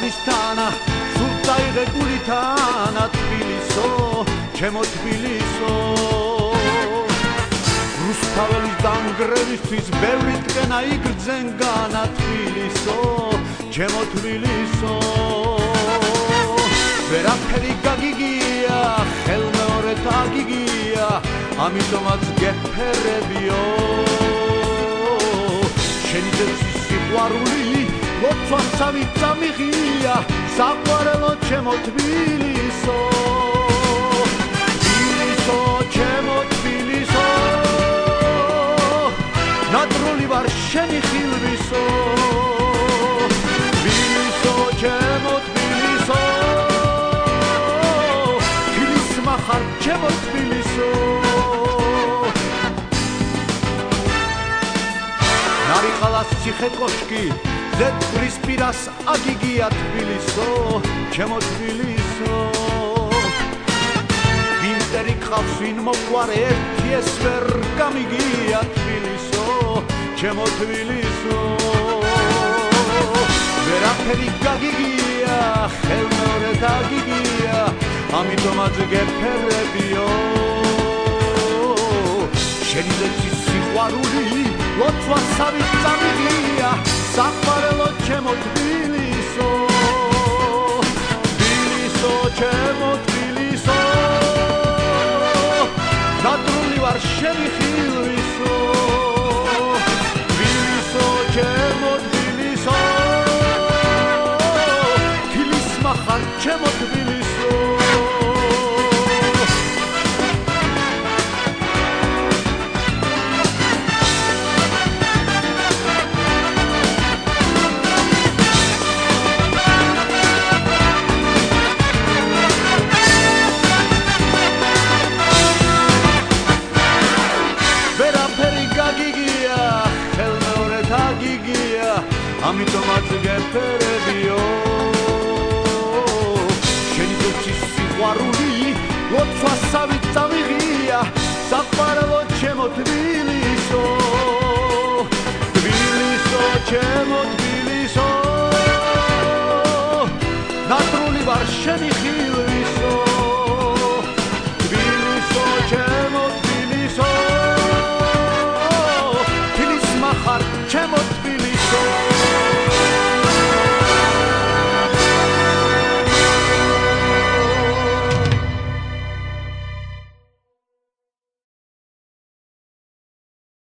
ხალისთანა სულ წაიღე გულითანა თბილისო ჩემო თბილისო რუსთაველის დამგრევისთვის ბევრი ტკენა იგრძენგანა თბილისო ჩემო თბილისო ვერაფერი გაგიგია ხელმეორედ აგიგია ამიტომაც გეფერებიო შენი ძებსის სიყვარული ლოცვასავი წამიღია საყვარელო ჩემო თბილისო თბილისო ჩემო თბილისო ნატრული ვარ შენი ხილვისო თბილისო ჩემო თბილისო თბილის მახარ ჩემო თბილისო ნარიყალას ციხე კოშკი ზეთბრის პირას აგიგია თბილისო ჩემო თბილისო ვინტერი ყავს ვინ მოყვარე ერთი ეს ვერ გამიგია თბილისო ჩემო თბილისო ვერაფერი გაგიგია ხელმეორედ აგიგია ამიტომაც გეფერებიო შენი ძებსის სიყვარული ლოცვასავი წამიღია საყვარელო ჩემო თბილისო თბილისო ჩემო თბილისო ნატრული ვარ შენი ხილვისო თბილისო ჩემო თბილისო თბილის მახარ ჩემო თბილისო ამიტომაც გეფერებიო შენი ძებსის სიყვარული ლოცვასავი წამიღია საყვარელო ჩემო თბილისო თბილისო ჩემო თბილისო ნატრული ვარ შენი ხილვისო